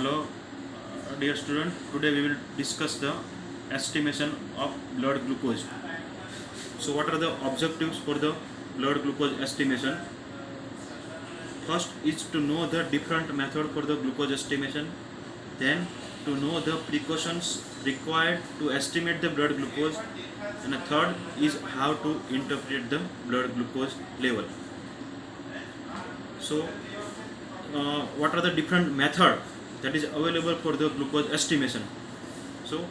Hello, dear student. Today we will discuss the estimation of blood glucose. So, what are the objectives for the blood glucose estimation? First is to know the different method for the glucose estimation. Then to know the precautions required to estimate the blood glucose. And the third is how to interpret the blood glucose level. So, what are the different method that is available for the glucose estimation? So,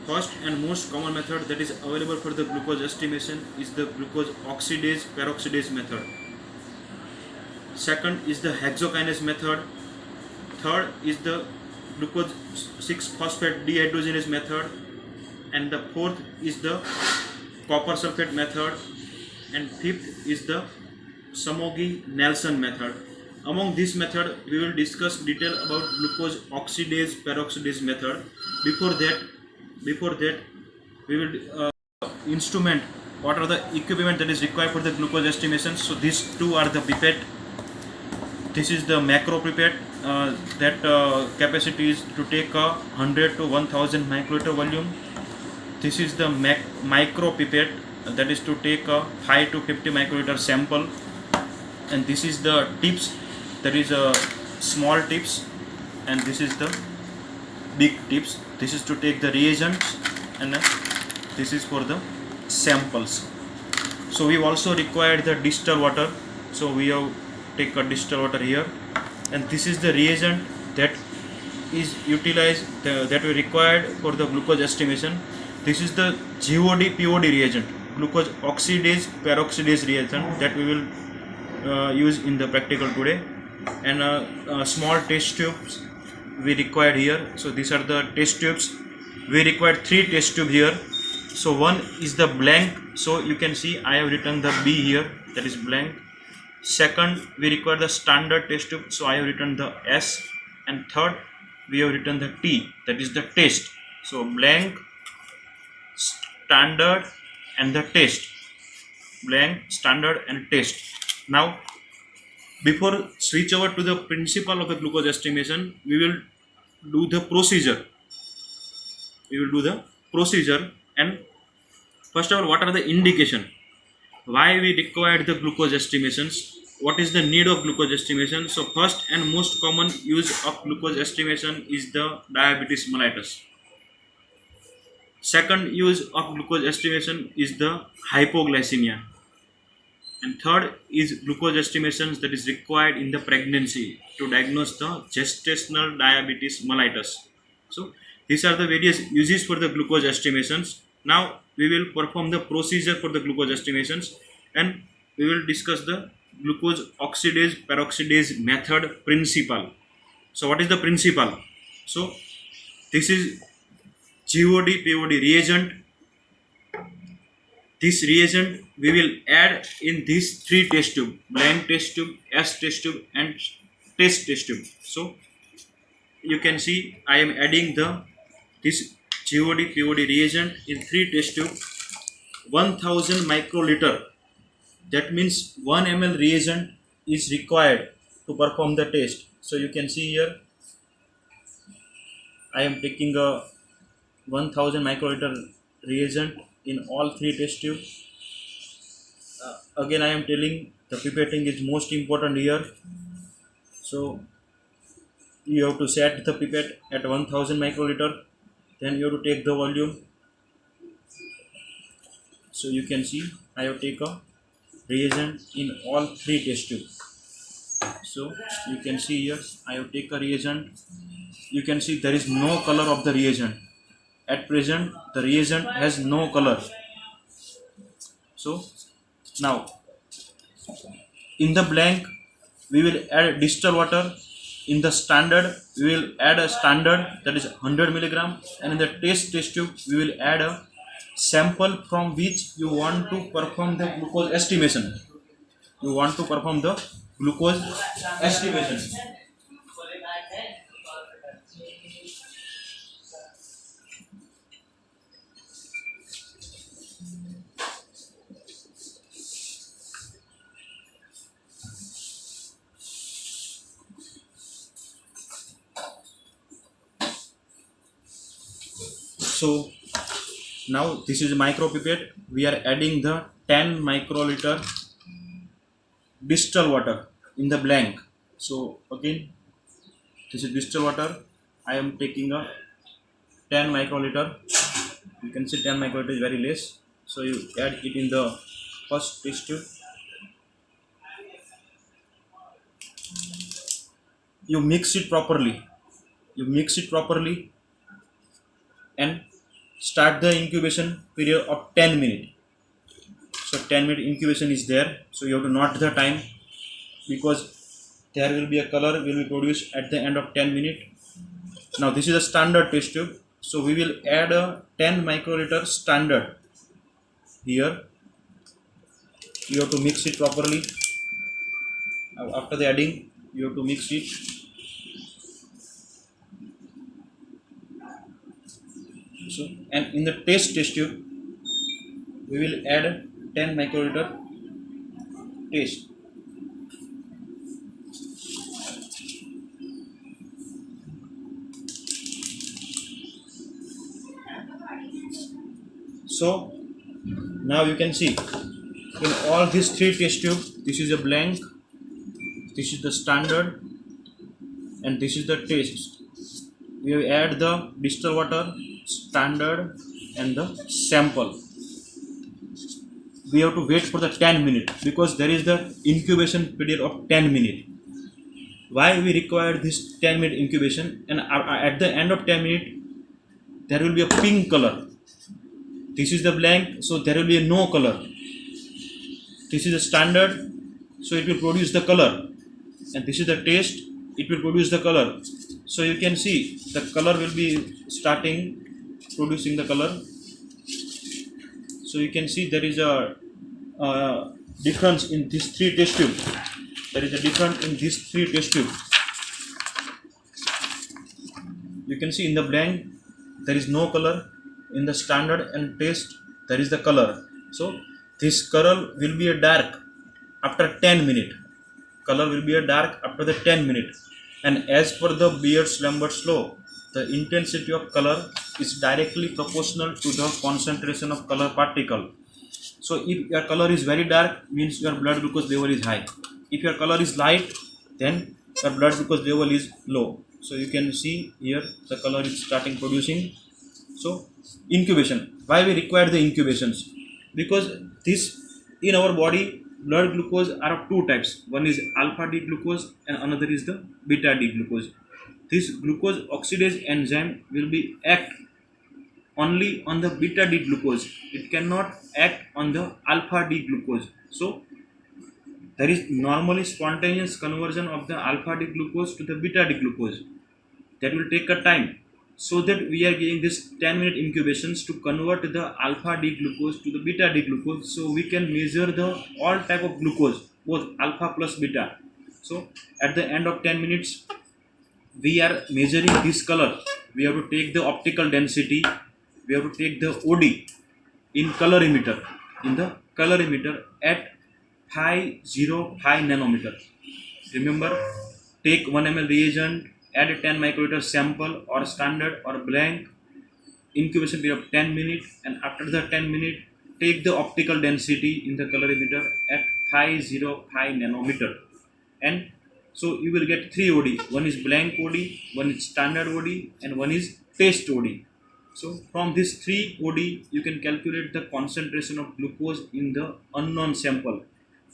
first and most common method that is available for the glucose estimation is the glucose oxidase peroxidase method. Second is the hexokinase method. Third is the glucose 6-phosphate dehydrogenase method, and the fourth is the copper sulfate method, and fifth is the Somogyi-Nelson method. Among this method, we will discuss detail about glucose oxidase peroxidase method. Before that, we will instrument. What are the equipment that is required for the glucose estimation? So these two are the pipette. This is the macro pipette that capacity is to take 100 to 1000 microliter volume. This is the micro pipette that is to take 5 to 50 microliter sample. And this is the tips, that is a small tips, and this is the big tips. This is to take the reagents, and this is for the samples. So we also required the distilled water, so we have take a distilled water here, and this is the reagent that is utilized that we required for the glucose estimation. This is the GOD-POD reagent, glucose oxidase peroxidase reagent, that we will use in the practical today. And small test tubes we required here. So these are the test tubes. We required 3 test tubes here. So one is the blank, so you can see I have written the B here, that is blank. Second, we require the standard test tube, so I have written the S. And third, we have written the T, that is the test. So blank, standard, and the test. Blank, standard, and test. Now, before switch over to the principle of the glucose estimation, we will do the procedure. And first of all, what are the indication? Why we required the glucose estimations? What is the need of glucose estimation? So first and most common use of glucose estimation is the diabetes mellitus. Second use of glucose estimation is the hypoglycemia. And third is glucose estimations that is required in the pregnancy to diagnose the gestational diabetes mellitus. So these are the various uses for the glucose estimations. Now we will perform the procedure for the glucose estimations, and we will discuss the glucose oxidase peroxidase method principle. So what is the principle? So this is GOD-POD reagent. This reagent we will add in these 3 test tube, blank test tube, S test tube, and test tube. So you can see I am adding this GOD-POD reagent in 3 test tube, 1000 microliter. That means 1 ml reagent is required to perform the test. So you can see here I am taking a 1000 microliter reagent in all 3 test tubes. Again I am telling the pipetting is most important here. So you have to set the pipette at 1000 microliter. Then you have to take the volume. So you can see I have taken a reagent in all 3 test tubes. So you can see here I have taken a reagent. You can see there is no color of the reagent. At present the reagent has no color. So now in the blank we will add distilled water. In the standard we will add a standard, that is 100 milligram, and in the test tube we will add a sample from which you want to perform the glucose estimation. So now this is a micropipette. We are adding the 10 microliter distilled water in the blank. So again, this is distilled water. I am taking a 10 microliter. You can see 10 microliter is very less. So you add it in the first test tube. You mix it properly. And start the incubation period of 10 minutes. So 10-minute incubation is there. So you have to note the time, because there will be a color will be produced at the end of 10 minutes. Now this is a standard test tube. So we will add a 10 microliter standard here. You have to mix it properly. After the adding, you have to mix it. So, and in the test tube, we will add 10 microliter taste. So now you can see in all these three test tubes, this is a blank, this is the standard, and this is the taste. We have add the distilled water, standard, and the sample. We have to wait for the 10 minutes, because there is the incubation period of 10 minutes. Why we require this 10-minute incubation? And at the end of 10 minutes, there will be a pink color. This is the blank, so there will be no color. This is the standard, so it will produce the color. And this is the taste, it will produce the color. So you can see the color will be starting producing the color. So you can see there is a difference in these three test tubes. There is a difference in these three test tubes. You can see in the blank there is no color. In the standard and taste there is the color. So this color will be a dark after 10 minutes. Color will be a dark after the 10 minutes. And as per the Beer-Lambert's law, the intensity of color is directly proportional to the concentration of color particle. So if your color is very dark, means your blood glucose level is high. If your color is light, then your blood glucose level is low. So you can see here the color is starting producing. So incubation. Why we require the incubations? Because this in our body, blood glucose are of two types. One is alpha D glucose and another is the beta D glucose. This glucose oxidase enzyme will be act only on the beta D glucose. It cannot act on the alpha D glucose. So there is normally spontaneous conversion of the alpha D glucose to the beta D glucose. That will take a time. So that we are giving this 10-minute incubations to convert the alpha D glucose to the beta D glucose, so we can measure the all type of glucose, both alpha plus beta. So at the end of 10 minutes, we are measuring this color. We have to take the optical density, we have to take the OD in colorimeter, at 505 nanometer. Remember, take 1 ml reagent, add a 10 microliter sample or standard or blank, incubation period of 10 minutes, and after the 10 minutes, take the optical density in the colorimeter at 505 nanometer. And so you will get 3 OD. One is blank OD, one is standard OD, and one is taste OD. So from these 3 OD, you can calculate the concentration of glucose in the unknown sample.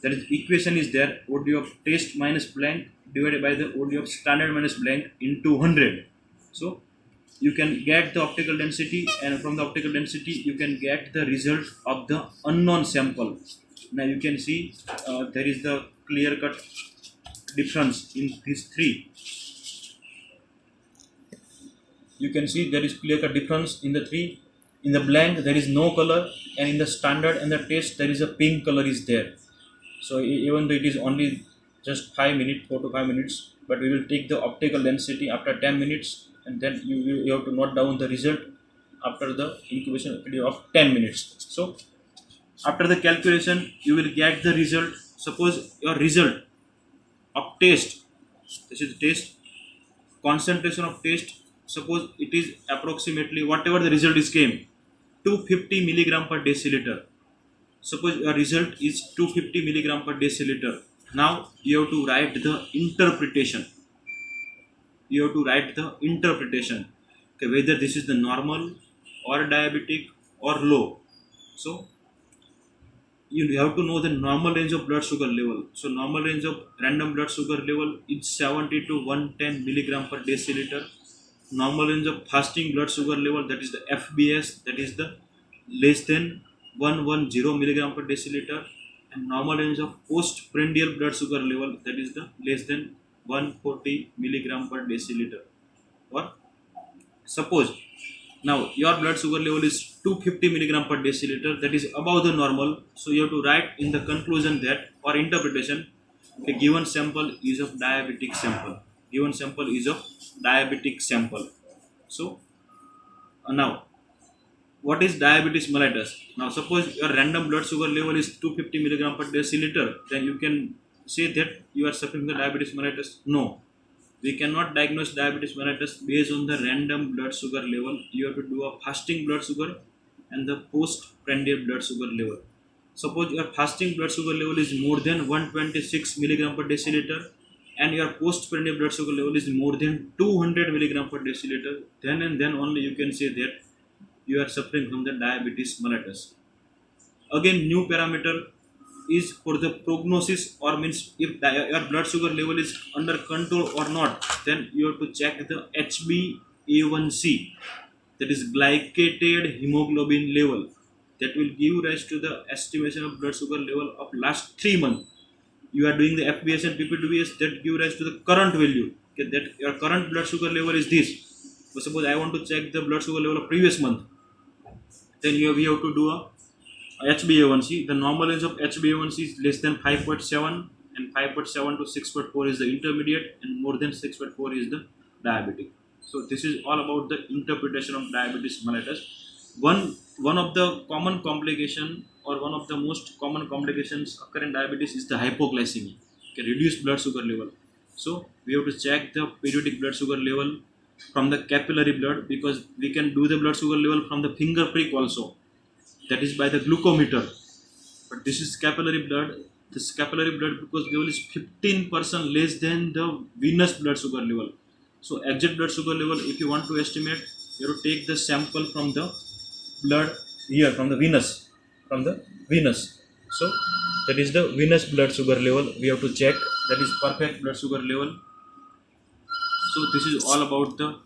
That is, equation is there, OD of taste minus blank divided by the OD of standard minus blank into 100. So you can get the optical density, and from the optical density you can get the result of the unknown sample. Now you can see there is the clear cut difference in these three. You can see there is clear cut difference in the three. In the blank there is no color, and in the standard and the taste there is a pink color is there. So even though it is only just 5 minutes, 4 to 5 minutes, but we will take the optical density after 10 minutes, and then you have to note down the result after the incubation period of 10 minutes. So after the calculation, you will get the result. Suppose your result of taste, this is the taste, concentration of taste suppose it is approximately whatever the result is came 250 milligram per deciliter. Suppose your result is 250 milligram per deciliter. Now you have to write the interpretation. You have to write the interpretation. Okay, whether this is the normal or diabetic or low. So you have to know the normal range of blood sugar level. So normal range of random blood sugar level is 70 to 110 milligram per deciliter. Normal range of fasting blood sugar level, that is the FBS, that is the less than 110 milligram per deciliter. And normal range of postprandial blood sugar level, that is the less than 140 milligram per deciliter. Or suppose now your blood sugar level is 250 milligram per deciliter, that is above the normal. So you have to write in the conclusion that, or interpretation, a given sample is of diabetic sample. Given sample is of diabetic sample. So now what is diabetes mellitus? Now suppose your random blood sugar level is 250 milligram per deciliter, then you can say that you are suffering the diabetes mellitus. No, we cannot diagnose diabetes mellitus based on the random blood sugar level. You have to do a fasting blood sugar and the postprandial blood sugar level. Suppose your fasting blood sugar level is more than 126 milligram per deciliter and your postprandial blood sugar level is more than 200 milligram per deciliter, then and then only you can say that you are suffering from the diabetes mellitus. Again, new parameter is for the prognosis, or means if your blood sugar level is under control or not, then you have to check the HbA1c, that is glycated hemoglobin level, that will give rise to the estimation of blood sugar level of last 3 months. You are doing the FBS and ppTBS, that give rise to the current value. Okay, that your current blood sugar level is this. So suppose I want to check the blood sugar level of previous month, then we have to do a HbA1c. The normal range of HbA1c is less than 5.7, and 5.7 to 6.4 is the intermediate, and more than 6.4 is the diabetic. So this is all about the interpretation of diabetes mellitus. One of the common complication, or one of the most common complications occur in diabetes is the hypoglycemia, okay, reduced blood sugar level. So we have to check the periodic blood sugar level from the capillary blood, because we can do the blood sugar level from the finger prick also, that is by the glucometer. But this is capillary blood. This capillary blood glucose level is 15% less than the venous blood sugar level. So exact blood sugar level, if you want to estimate, you have to take the sample from the blood here, from the venous, So that is the venous blood sugar level we have to check, that is perfect blood sugar level. So this is all about the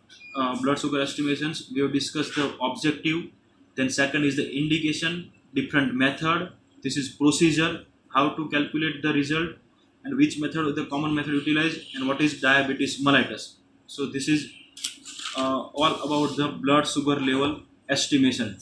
blood sugar estimations. We have discussed the objective, then second is the indication, different method, this is procedure, how to calculate the result, and which method is the common method utilized, and what is diabetes mellitus. So this is all about the blood sugar level estimation.